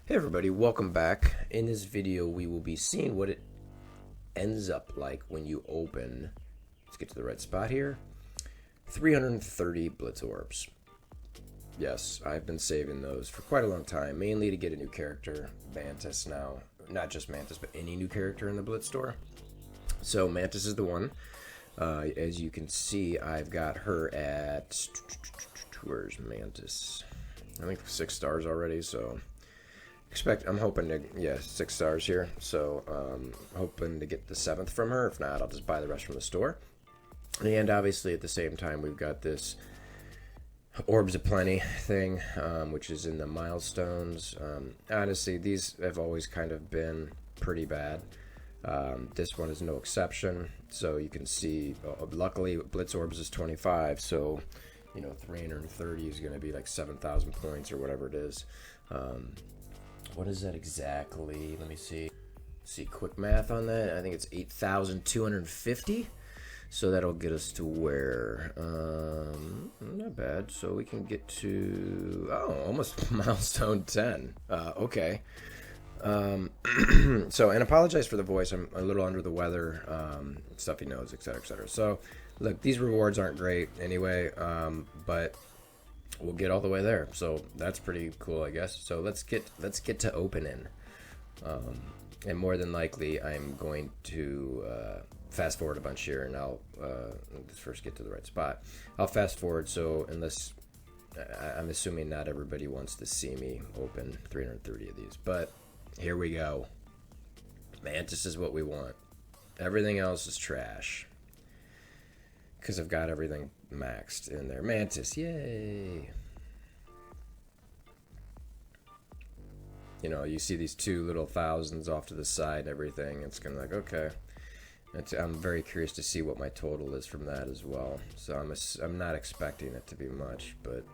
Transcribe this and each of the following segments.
Hey everybody, welcome back. In this video we will be seeing what it ends up like when you open, let's get to the right spot here, 330 Blitz Orbs. Yes, I've been saving those for quite a long time, mainly to get a new character, Mantis now. Not just Mantis, but any new character in the Blitz store. So Mantis is the one. As you can see, I've got her at, where's Mantis? I think 6 stars already, so I'm hoping to, 6 stars here. So, hoping to get the 7th from her. If not, I'll just buy the rest from the store. And obviously, at the same time, we've got this Orbs of Plenty thing, which is in the milestones. Honestly, these have always kind of been pretty bad. This one is no exception. So you can see, luckily, Blitz Orbs is 25. So, 330 is going to be like 7,000 points or whatever it is. What is that exactly? Let me see. Quick math on that. I think it's 8,250. So that'll get us to where? Not bad. So we can get to, almost milestone 10. Okay. So, and apologize for the voice. I'm a little under the weather. Stuffy nose, etc., etc. So, look, these rewards aren't great anyway, but we'll get all the way there, so that's pretty cool, I guess. So let's get to opening, and more than likely I'm going to fast forward a bunch here, and I'll let's first get to the right spot. I'll fast forward, so unless I'm assuming not everybody wants to see me open 330 of these, but here we go. Mantis is what we want. Everything else is trash because I've got everything maxed in there. Mantis, yay! You see these 2 little thousands off to the side and everything. It's kind of like, okay. I'm very curious to see what my total is from that as well. So I'm not expecting it to be much, but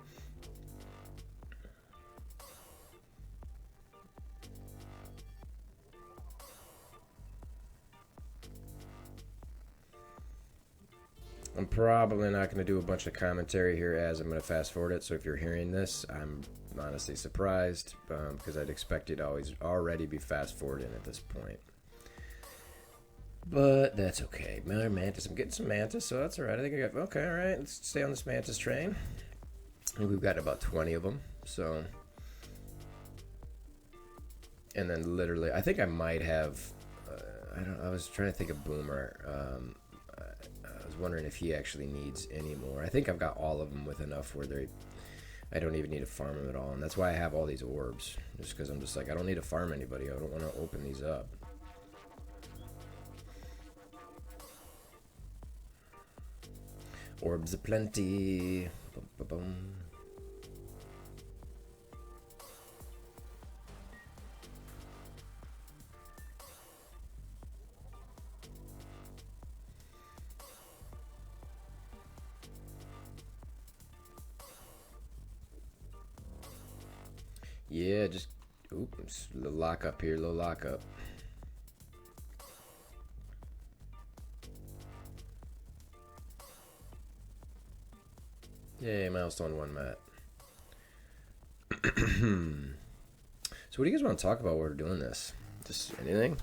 I'm probably not going to do a bunch of commentary here as I'm going to fast forward it. So if you're hearing this, I'm honestly surprised because I'd expect it to already be fast forwarding at this point. But that's okay. Mantis, I'm getting some Mantis, so that's all right. I think I got, okay, all right. Let's stay on this Mantis train. I think we've got about 20 of them. So, and then literally, I think I might have, I was trying to think of Boomer. I was wondering if he actually needs any more. I think I've got all of them with enough where I don't even need to farm them at all. And that's why I have all these orbs. Just because I'm just like, I don't need to farm anybody. I don't want to open these up. Orbs aplenty. Boom, boom, boom. Yeah, just, oops, a little lock up here, little lock up. Yay, milestone 1 Matt. So what do you guys want to talk about while we're doing this? Just anything?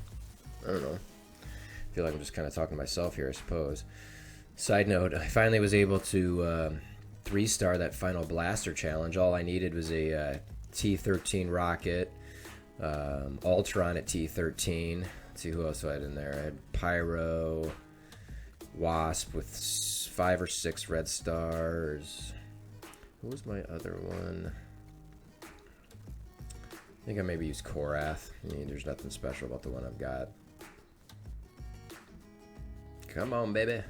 I don't know. I feel like I'm just kind of talking to myself here, I suppose. Side note, I finally was able to 3-star that final blaster challenge. All I needed was a T13 rocket, Ultron at T13. Let's see who else I had in there. I had Pyro, Wasp with 5 or 6 red stars. Who was my other one? I think I maybe used Korath. There's nothing special about the one I've got. Come on, baby.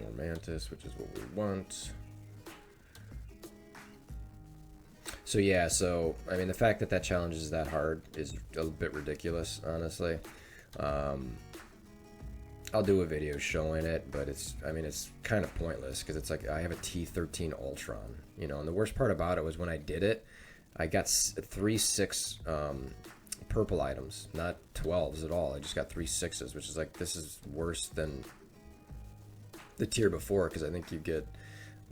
More Mantis, which is what we want. So yeah, I mean, the fact that challenge is that hard is a bit ridiculous, honestly. I'll do a video showing it, but it's kind of pointless because it's like I have a T13 Ultron, and the worst part about it was when I did it, I got 3 6 purple items, not 12s at all. I just got 3 6s, which is like, this is worse than the tier before, because I think you get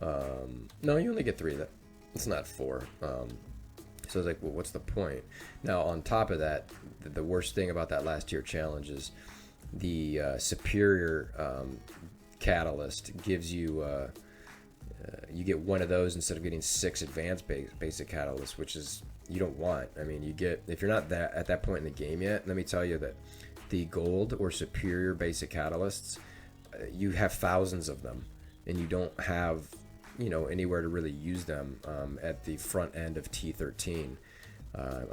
no, you only get 3. That it's not 4. So I was like, well, what's the point? Now on top of that, the worst thing about that last tier challenge is the superior catalyst gives you you get 1 of those instead of getting 6 advanced basic catalysts, which is you don't want. I mean, you get, if you're not at that point in the game yet, let me tell you that the gold or superior basic catalysts, you have thousands of them, and you don't have, you know, anywhere to really use them at the front end of T13.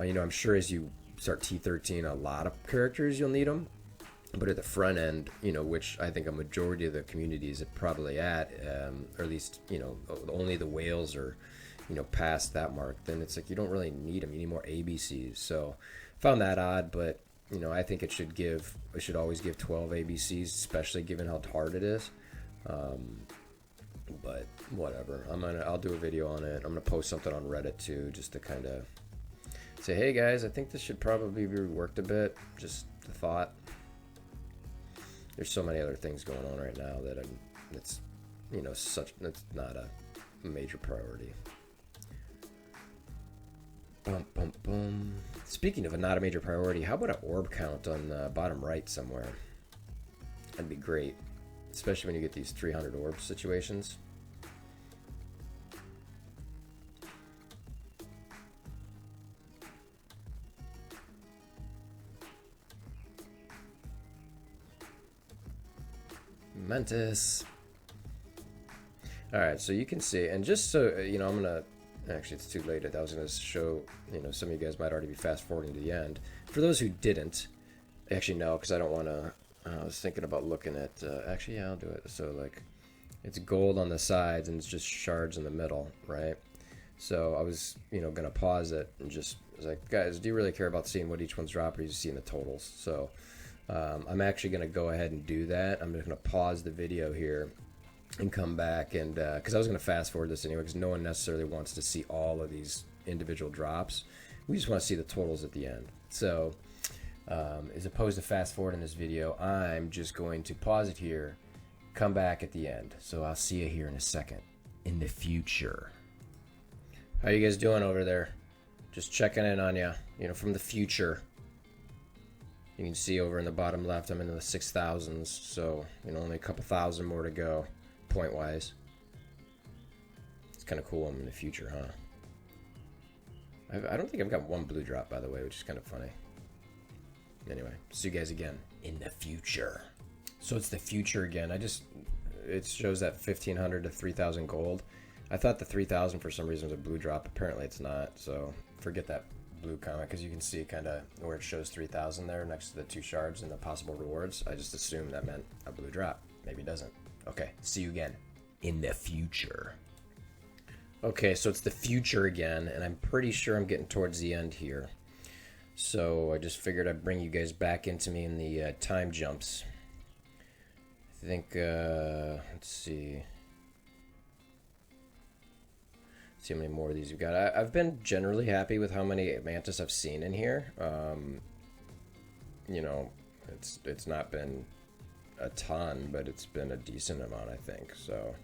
You know, I'm sure as you start T13, a lot of characters you'll need them, but at the front end, you know, which I think a majority of the communities are probably at, or at least, you know, only the whales are, you know, past that mark, then it's like you don't really need them. You need more ABCs. So found that odd, but you know, I think it should always give 12 ABCs, especially given how hard it is. But whatever. I'll do a video on it. I'm gonna post something on Reddit too, just to kind of say, hey guys, I think this should probably be reworked a bit. Just the thought. There's so many other things going on right now that it's, you know, it's not a major priority. Bum, bum, bum. Speaking of not a major priority, how about an orb count on the bottom right somewhere? That'd be great, especially when you get these 300 orb situations. Mantis. Alright, so you can see, and just so you know, I'm gonna, actually it's too late. I was gonna show, you know, some of you guys might already be fast forwarding to the end. For those who didn't, actually no, because I don't want to, I was thinking about looking at, actually yeah, I'll do it. So like, it's gold on the sides and it's just shards in the middle, right? So I was, you know, gonna pause it and just, I was like, guys, do you really care about seeing what each one's dropping, or are you just seeing the totals? So I'm actually going to go ahead and do that. I'm just going to pause the video here and come back, and because I was going to fast forward this anyway, because no one necessarily wants to see all of these individual drops. We just want to see the totals at the end. So as opposed to fast forwarding this video, I'm just going to pause it here, come back at the end. So I'll see you here in a second in the future. How you guys doing over there? Just checking in on you, you know, from the future. You can see over in the bottom left, I'm into the 6,000s, so, you know, only a couple thousand more to go, point-wise. It's kind of cool I'm in the future, huh? I don't think I've got one blue drop, by the way, which is kind of funny. Anyway, see you guys again in the future. So it's the future again. It shows that 1,500 to 3,000 gold. I thought the 3,000 for some reason was a blue drop. Apparently it's not, so forget that blue comment, because you can see kind of where it shows 3,000 there next to the 2 shards and the possible rewards. I just assumed that meant a blue drop. Maybe it doesn't. Okay, see you again in the future. Okay, so it's the future again, and I'm pretty sure I'm getting towards the end here. So I just figured I'd bring you guys back into me in the time jumps. I think, let's see. See how many more of these you've got. I've been generally happy with how many mantis I've seen in here. You know, it's not been a ton, but it's been a decent amount, I think. So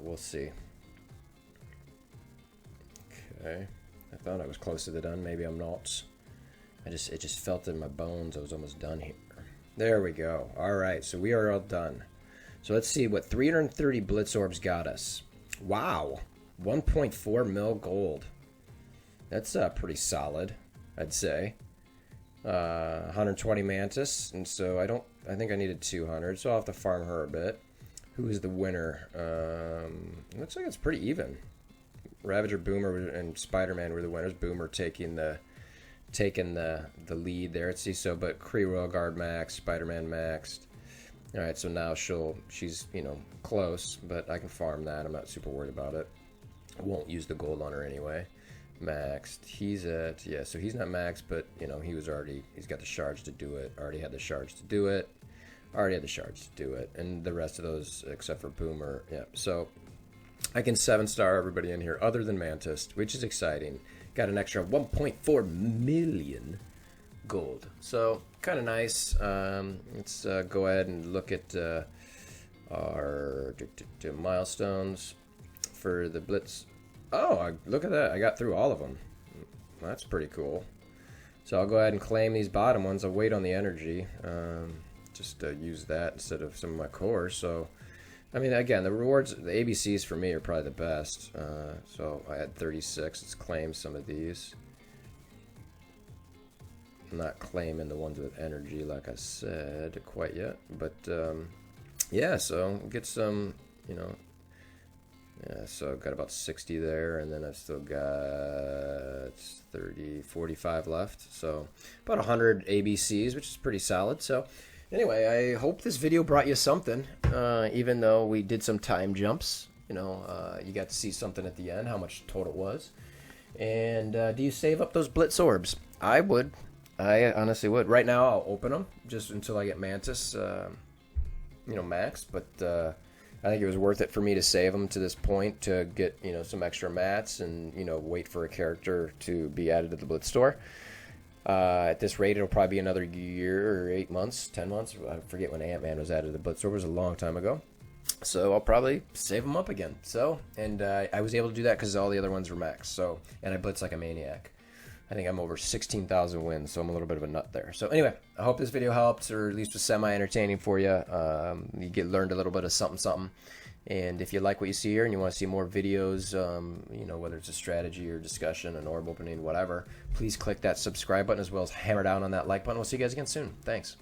we'll see. Okay, I thought I was close to the done. Maybe I'm not. It just felt in my bones I was almost done here. There we go. All right, so we are all done. So let's see what 330 Blitz Orbs got us. Wow. 1.4 mil gold. That's pretty solid, I'd say. 120 mantis, and so I think I needed 200, so I'll have to farm her a bit. Who is the winner? Looks like it's pretty even. Ravager, Boomer, and Spider-Man were the winners. Boomer taking the lead there. Let's see, so but Kree Royal Guard maxed, Spider-Man maxed. All right, so now she's you know close, but I can farm that. I'm not super worried about it. I won't use the gold on her anyway. Maxed. He's at, yeah, so he's not maxed, but, you know, he's got the shards to do it. Already had the shards to do it. Already had the shards to do it. And the rest of those, except for Boomer, yeah. So I can 7-star everybody in here, other than Mantis, which is exciting. Got an extra 1.4 million gold. So, kind of nice. Let's go ahead and look at our milestones for the Blitz. Oh, look at that. I got through all of them. That's pretty cool. So I'll go ahead and claim these bottom ones. I'll wait on the energy. Just to use that instead of some of my cores. So, I mean, again, the rewards, the ABCs for me are probably the best. So I had 36. Let's claim some of these. I'm not claiming the ones with energy, like I said, quite yet. But, yeah, so get some, you know. Yeah, so I've got about 60 there, and then I've still got 30, 45 left. So about 100 ABCs, which is pretty solid. So anyway, I hope this video brought you something, even though we did some time jumps. You know, you got to see something at the end, how much total was. And do you save up those Blitz Orbs? I would. I honestly would. Right now, I'll open them just until I get Mantis, you know, max. But I think it was worth it for me to save them to this point to get, you know, some extra mats and, you know, wait for a character to be added to the Blitz store. At this rate, it'll probably be another year or 8 months, 10 months. I forget when Ant-Man was added to the Blitz store. It was a long time ago. So I'll probably save them up again. So, and I was able to do that because all the other ones were max. So, and I blitz like a maniac. I think I'm over 16,000 wins, so I'm a little bit of a nut there. So anyway, I hope this video helped, or at least was semi-entertaining for you. You learned a little bit of something. And if you like what you see here and you want to see more videos, you know, whether it's a strategy or discussion, an orb opening, whatever, please click that subscribe button as well as hammer down on that like button. We'll see you guys again soon. Thanks.